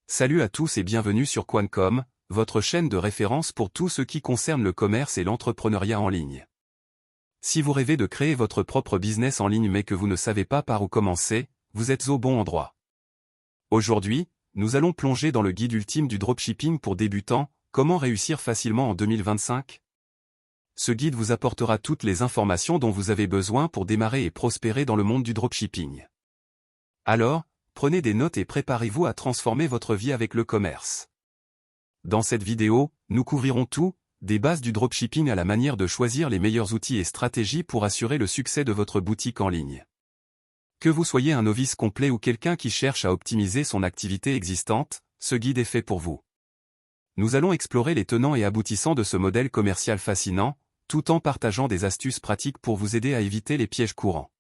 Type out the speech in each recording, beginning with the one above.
Salut à tous et bienvenue sur Quancom, votre chaîne de référence pour tout ce qui concerne le commerce et l'entrepreneuriat en ligne. Si vous rêvez de créer votre propre business en ligne mais que vous ne savez pas par où commencer, vous êtes au bon endroit. Aujourd'hui, nous allons plonger dans le guide ultime du dropshipping pour débutants, comment réussir facilement en 2025. Ce guide vous apportera toutes les informations dont vous avez besoin pour démarrer et prospérer dans le monde du dropshipping. Alors, prenez des notes et préparez-vous à transformer votre vie avec le commerce. Dans cette vidéo, nous couvrirons tout, des bases du dropshipping à la manière de choisir les meilleurs outils et stratégies pour assurer le succès de votre boutique en ligne. Que vous soyez un novice complet ou quelqu'un qui cherche à optimiser son activité existante, ce guide est fait pour vous. Nous allons explorer les tenants et aboutissants de ce modèle commercial fascinant, tout en partageant des astuces pratiques pour vous aider à éviter les pièges courants.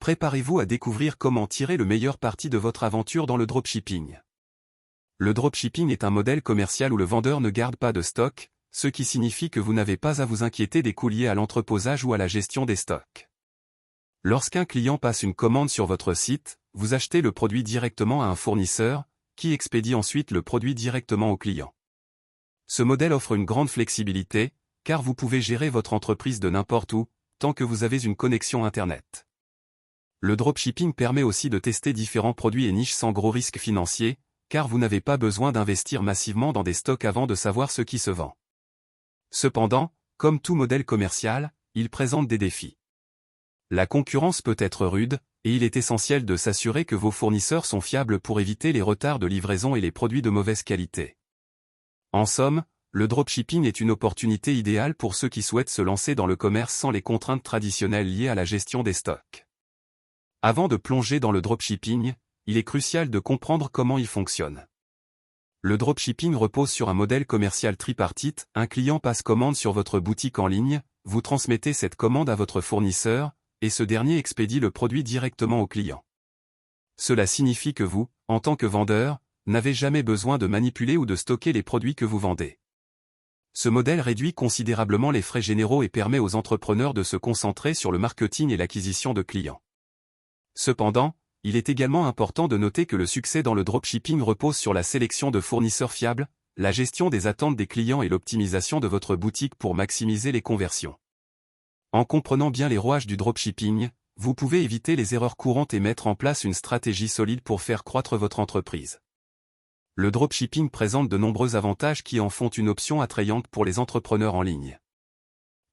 Préparez-vous à découvrir comment tirer le meilleur parti de votre aventure dans le dropshipping. Le dropshipping est un modèle commercial où le vendeur ne garde pas de stock, ce qui signifie que vous n'avez pas à vous inquiéter des coûts liés à l'entreposage ou à la gestion des stocks. Lorsqu'un client passe une commande sur votre site, vous achetez le produit directement à un fournisseur, qui expédie ensuite le produit directement au client. Ce modèle offre une grande flexibilité, car vous pouvez gérer votre entreprise de n'importe où, tant que vous avez une connexion Internet. Le dropshipping permet aussi de tester différents produits et niches sans gros risques financiers, car vous n'avez pas besoin d'investir massivement dans des stocks avant de savoir ce qui se vend. Cependant, comme tout modèle commercial, il présente des défis. La concurrence peut être rude, et il est essentiel de s'assurer que vos fournisseurs sont fiables pour éviter les retards de livraison et les produits de mauvaise qualité. En somme, le dropshipping est une opportunité idéale pour ceux qui souhaitent se lancer dans le commerce sans les contraintes traditionnelles liées à la gestion des stocks. Avant de plonger dans le dropshipping, il est crucial de comprendre comment il fonctionne. Le dropshipping repose sur un modèle commercial tripartite, un client passe commande sur votre boutique en ligne, vous transmettez cette commande à votre fournisseur, et ce dernier expédie le produit directement au client. Cela signifie que vous, en tant que vendeur, n'avez jamais besoin de manipuler ou de stocker les produits que vous vendez. Ce modèle réduit considérablement les frais généraux et permet aux entrepreneurs de se concentrer sur le marketing et l'acquisition de clients. Cependant, il est également important de noter que le succès dans le dropshipping repose sur la sélection de fournisseurs fiables, la gestion des attentes des clients et l'optimisation de votre boutique pour maximiser les conversions. En comprenant bien les rouages du dropshipping, vous pouvez éviter les erreurs courantes et mettre en place une stratégie solide pour faire croître votre entreprise. Le dropshipping présente de nombreux avantages qui en font une option attrayante pour les entrepreneurs en ligne.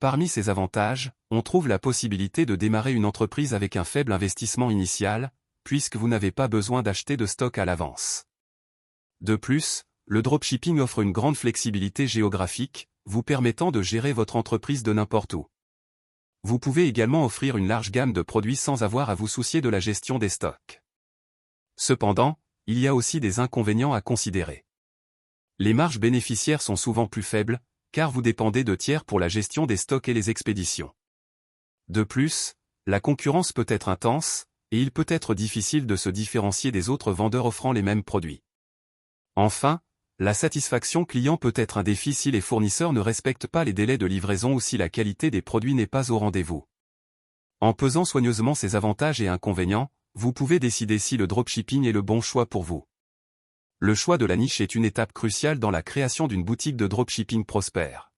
Parmi ces avantages, on trouve la possibilité de démarrer une entreprise avec un faible investissement initial, puisque vous n'avez pas besoin d'acheter de stock à l'avance. De plus, le dropshipping offre une grande flexibilité géographique, vous permettant de gérer votre entreprise de n'importe où. Vous pouvez également offrir une large gamme de produits sans avoir à vous soucier de la gestion des stocks. Cependant, il y a aussi des inconvénients à considérer. Les marges bénéficiaires sont souvent plus faibles, car vous dépendez de tiers pour la gestion des stocks et les expéditions. De plus, la concurrence peut être intense, et il peut être difficile de se différencier des autres vendeurs offrant les mêmes produits. Enfin, la satisfaction client peut être un défi si les fournisseurs ne respectent pas les délais de livraison ou si la qualité des produits n'est pas au rendez-vous. En pesant soigneusement ces avantages et inconvénients, vous pouvez décider si le dropshipping est le bon choix pour vous. Le choix de la niche est une étape cruciale dans la création d'une boutique de dropshipping prospère.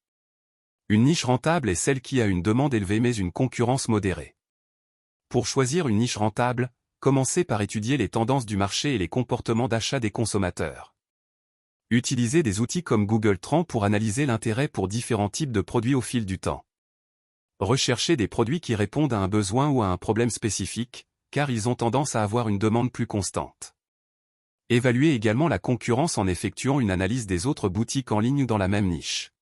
Une niche rentable est celle qui a une demande élevée mais une concurrence modérée. Pour choisir une niche rentable, commencez par étudier les tendances du marché et les comportements d'achat des consommateurs. Utilisez des outils comme Google Trends pour analyser l'intérêt pour différents types de produits au fil du temps. Recherchez des produits qui répondent à un besoin ou à un problème spécifique, car ils ont tendance à avoir une demande plus constante. Évaluez également la concurrence en effectuant une analyse des autres boutiques en ligne dans la même niche.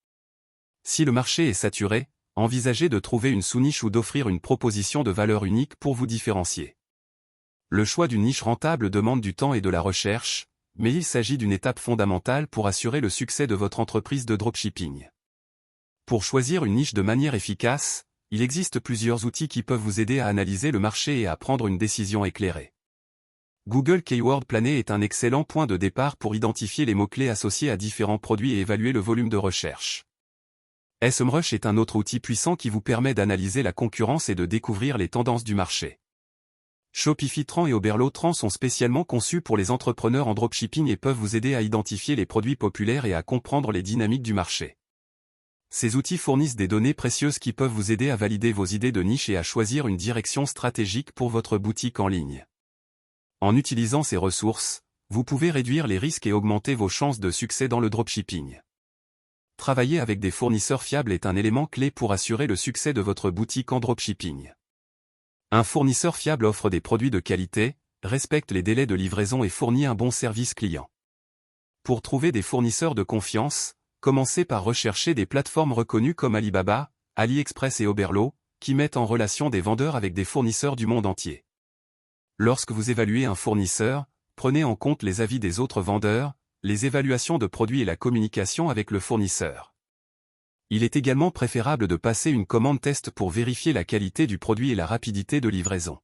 Si le marché est saturé, envisagez de trouver une sous-niche ou d'offrir une proposition de valeur unique pour vous différencier. Le choix d'une niche rentable demande du temps et de la recherche, mais il s'agit d'une étape fondamentale pour assurer le succès de votre entreprise de dropshipping. Pour choisir une niche de manière efficace, il existe plusieurs outils qui peuvent vous aider à analyser le marché et à prendre une décision éclairée. Google Keyword Planner est un excellent point de départ pour identifier les mots-clés associés à différents produits et évaluer le volume de recherche. SEMrush est un autre outil puissant qui vous permet d'analyser la concurrence et de découvrir les tendances du marché. Shopify Tran et Oberlo Tran sont spécialement conçus pour les entrepreneurs en dropshipping et peuvent vous aider à identifier les produits populaires et à comprendre les dynamiques du marché. Ces outils fournissent des données précieuses qui peuvent vous aider à valider vos idées de niche et à choisir une direction stratégique pour votre boutique en ligne. En utilisant ces ressources, vous pouvez réduire les risques et augmenter vos chances de succès dans le dropshipping. Travailler avec des fournisseurs fiables est un élément clé pour assurer le succès de votre boutique en dropshipping. Un fournisseur fiable offre des produits de qualité, respecte les délais de livraison et fournit un bon service client. Pour trouver des fournisseurs de confiance, commencez par rechercher des plateformes reconnues comme Alibaba, AliExpress et Oberlo, qui mettent en relation des vendeurs avec des fournisseurs du monde entier. Lorsque vous évaluez un fournisseur, prenez en compte les avis des autres vendeurs, les évaluations de produits et la communication avec le fournisseur. Il est également préférable de passer une commande test pour vérifier la qualité du produit et la rapidité de livraison.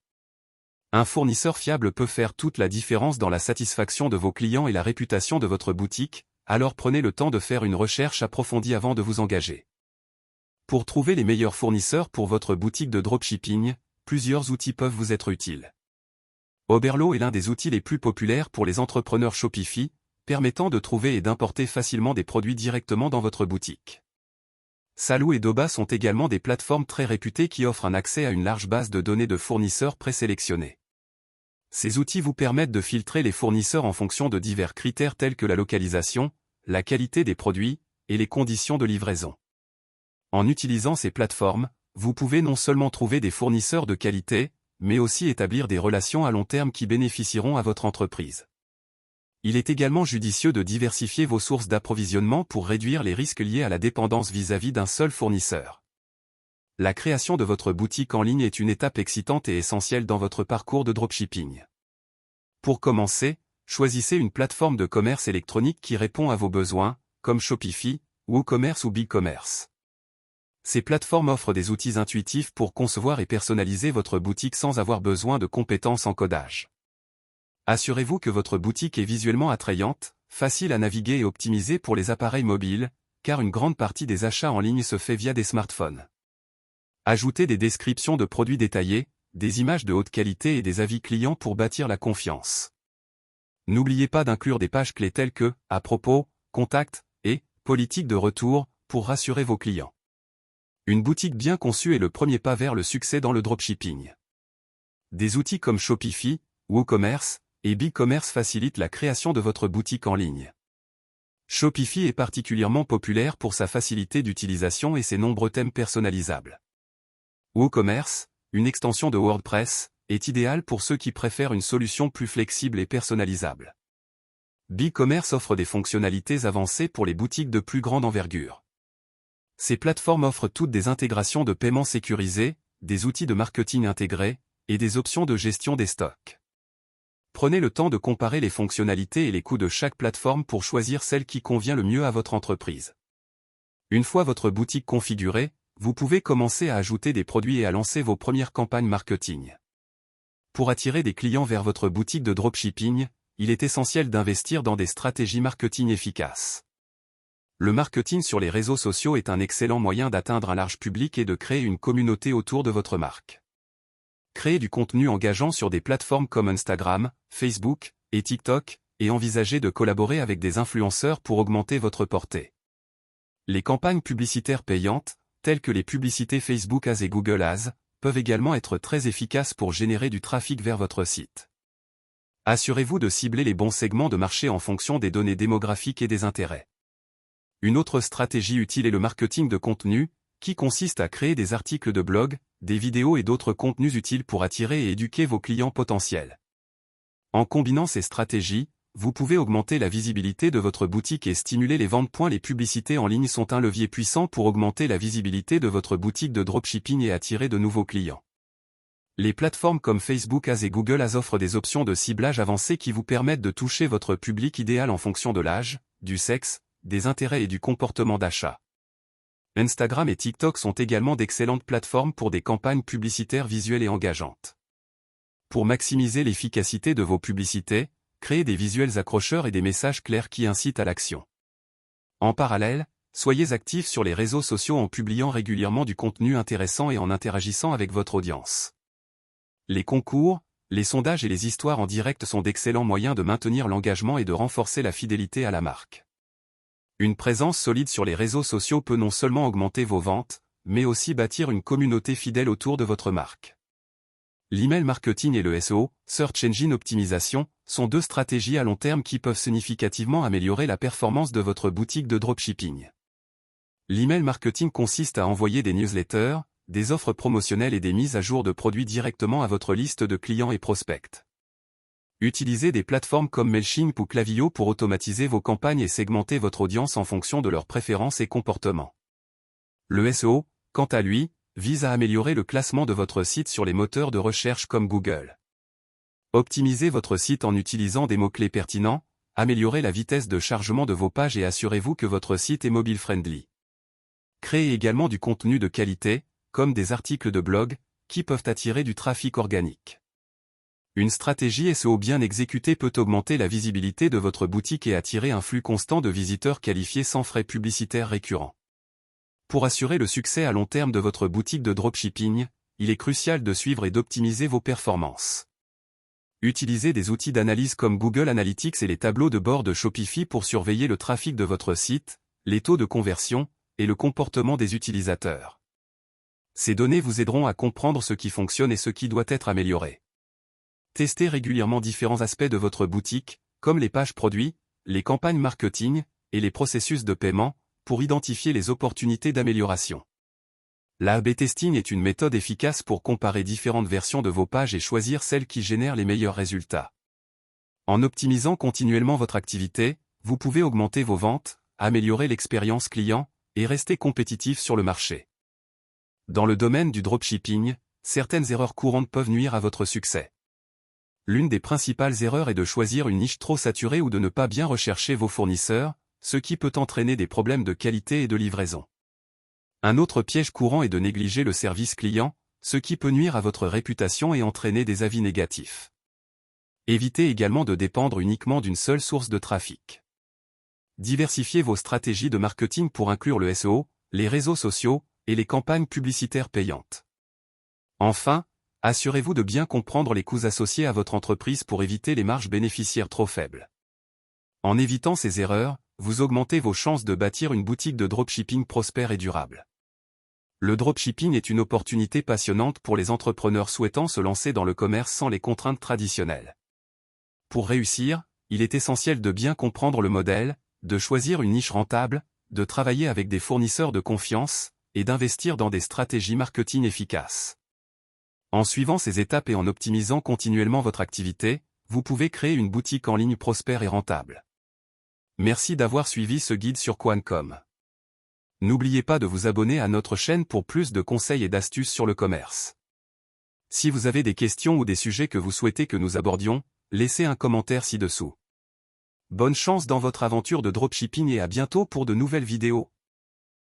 Un fournisseur fiable peut faire toute la différence dans la satisfaction de vos clients et la réputation de votre boutique, alors prenez le temps de faire une recherche approfondie avant de vous engager. Pour trouver les meilleurs fournisseurs pour votre boutique de dropshipping, plusieurs outils peuvent vous être utiles. Oberlo est l'un des outils les plus populaires pour les entrepreneurs Shopify, permettant de trouver et d'importer facilement des produits directement dans votre boutique. Salou et Doba sont également des plateformes très réputées qui offrent un accès à une large base de données de fournisseurs présélectionnés. Ces outils vous permettent de filtrer les fournisseurs en fonction de divers critères tels que la localisation, la qualité des produits, et les conditions de livraison. En utilisant ces plateformes, vous pouvez non seulement trouver des fournisseurs de qualité, mais aussi établir des relations à long terme qui bénéficieront à votre entreprise. Il est également judicieux de diversifier vos sources d'approvisionnement pour réduire les risques liés à la dépendance vis-à-vis d'un seul fournisseur. La création de votre boutique en ligne est une étape excitante et essentielle dans votre parcours de dropshipping. Pour commencer, choisissez une plateforme de commerce électronique qui répond à vos besoins, comme Shopify, WooCommerce ou BigCommerce. Ces plateformes offrent des outils intuitifs pour concevoir et personnaliser votre boutique sans avoir besoin de compétences en codage. Assurez-vous que votre boutique est visuellement attrayante, facile à naviguer et optimisée pour les appareils mobiles, car une grande partie des achats en ligne se fait via des smartphones. Ajoutez des descriptions de produits détaillés, des images de haute qualité et des avis clients pour bâtir la confiance. N'oubliez pas d'inclure des pages clés telles que « À propos »,« Contact » et « Politique de retour » pour rassurer vos clients. Une boutique bien conçue est le premier pas vers le succès dans le dropshipping. Des outils comme Shopify, WooCommerce et BigCommerce facilitent la création de votre boutique en ligne. Shopify est particulièrement populaire pour sa facilité d'utilisation et ses nombreux thèmes personnalisables. WooCommerce, une extension de WordPress, est idéal pour ceux qui préfèrent une solution plus flexible et personnalisable. BigCommerce offre des fonctionnalités avancées pour les boutiques de plus grande envergure. Ces plateformes offrent toutes des intégrations de paiement sécurisées, des outils de marketing intégrés, et des options de gestion des stocks. Prenez le temps de comparer les fonctionnalités et les coûts de chaque plateforme pour choisir celle qui convient le mieux à votre entreprise. Une fois votre boutique configurée, vous pouvez commencer à ajouter des produits et à lancer vos premières campagnes marketing. Pour attirer des clients vers votre boutique de dropshipping, il est essentiel d'investir dans des stratégies marketing efficaces. Le marketing sur les réseaux sociaux est un excellent moyen d'atteindre un large public et de créer une communauté autour de votre marque. Créez du contenu engageant sur des plateformes comme Instagram, Facebook et TikTok, et envisagez de collaborer avec des influenceurs pour augmenter votre portée. Les campagnes publicitaires payantes, telles que les publicités Facebook Ads et Google Ads, peuvent également être très efficaces pour générer du trafic vers votre site. Assurez-vous de cibler les bons segments de marché en fonction des données démographiques et des intérêts. Une autre stratégie utile est le marketing de contenu, qui consiste à créer des articles de blog, des vidéos et d'autres contenus utiles pour attirer et éduquer vos clients potentiels. En combinant ces stratégies, vous pouvez augmenter la visibilité de votre boutique et stimuler les ventes. Les publicités en ligne sont un levier puissant pour augmenter la visibilité de votre boutique de dropshipping et attirer de nouveaux clients. Les plateformes comme Facebook Ads et Google Ads offrent des options de ciblage avancées qui vous permettent de toucher votre public idéal en fonction de l'âge, du sexe, des intérêts et du comportement d'achat. Instagram et TikTok sont également d'excellentes plateformes pour des campagnes publicitaires visuelles et engageantes. Pour maximiser l'efficacité de vos publicités, créez des visuels accrocheurs et des messages clairs qui incitent à l'action. En parallèle, soyez actifs sur les réseaux sociaux en publiant régulièrement du contenu intéressant et en interagissant avec votre audience. Les concours, les sondages et les histoires en direct sont d'excellents moyens de maintenir l'engagement et de renforcer la fidélité à la marque. Une présence solide sur les réseaux sociaux peut non seulement augmenter vos ventes, mais aussi bâtir une communauté fidèle autour de votre marque. L'email marketing et le SEO, Search Engine Optimization, sont deux stratégies à long terme qui peuvent significativement améliorer la performance de votre boutique de dropshipping. L'email marketing consiste à envoyer des newsletters, des offres promotionnelles et des mises à jour de produits directement à votre liste de clients et prospects. Utilisez des plateformes comme Mailchimp ou Klaviyo pour automatiser vos campagnes et segmenter votre audience en fonction de leurs préférences et comportements. Le SEO, quant à lui, vise à améliorer le classement de votre site sur les moteurs de recherche comme Google. Optimisez votre site en utilisant des mots-clés pertinents, améliorez la vitesse de chargement de vos pages et assurez-vous que votre site est mobile-friendly. Créez également du contenu de qualité, comme des articles de blog, qui peuvent attirer du trafic organique. Une stratégie SEO bien exécutée peut augmenter la visibilité de votre boutique et attirer un flux constant de visiteurs qualifiés sans frais publicitaires récurrents. Pour assurer le succès à long terme de votre boutique de dropshipping, il est crucial de suivre et d'optimiser vos performances. Utilisez des outils d'analyse comme Google Analytics et les tableaux de bord de Shopify pour surveiller le trafic de votre site, les taux de conversion, et le comportement des utilisateurs. Ces données vous aideront à comprendre ce qui fonctionne et ce qui doit être amélioré. Testez régulièrement différents aspects de votre boutique, comme les pages produits, les campagnes marketing, et les processus de paiement, pour identifier les opportunités d'amélioration. L'A/B testing est une méthode efficace pour comparer différentes versions de vos pages et choisir celle qui génère les meilleurs résultats. En optimisant continuellement votre activité, vous pouvez augmenter vos ventes, améliorer l'expérience client, et rester compétitif sur le marché. Dans le domaine du dropshipping, certaines erreurs courantes peuvent nuire à votre succès. L'une des principales erreurs est de choisir une niche trop saturée ou de ne pas bien rechercher vos fournisseurs, ce qui peut entraîner des problèmes de qualité et de livraison. Un autre piège courant est de négliger le service client, ce qui peut nuire à votre réputation et entraîner des avis négatifs. Évitez également de dépendre uniquement d'une seule source de trafic. Diversifiez vos stratégies de marketing pour inclure le SEO, les réseaux sociaux, et les campagnes publicitaires payantes. Enfin, assurez-vous de bien comprendre les coûts associés à votre entreprise pour éviter les marges bénéficiaires trop faibles. En évitant ces erreurs, vous augmentez vos chances de bâtir une boutique de dropshipping prospère et durable. Le dropshipping est une opportunité passionnante pour les entrepreneurs souhaitant se lancer dans le commerce sans les contraintes traditionnelles. Pour réussir, il est essentiel de bien comprendre le modèle, de choisir une niche rentable, de travailler avec des fournisseurs de confiance, et d'investir dans des stratégies marketing efficaces. En suivant ces étapes et en optimisant continuellement votre activité, vous pouvez créer une boutique en ligne prospère et rentable. Merci d'avoir suivi ce guide sur Quancom. N'oubliez pas de vous abonner à notre chaîne pour plus de conseils et d'astuces sur le commerce. Si vous avez des questions ou des sujets que vous souhaitez que nous abordions, laissez un commentaire ci-dessous. Bonne chance dans votre aventure de dropshipping et à bientôt pour de nouvelles vidéos.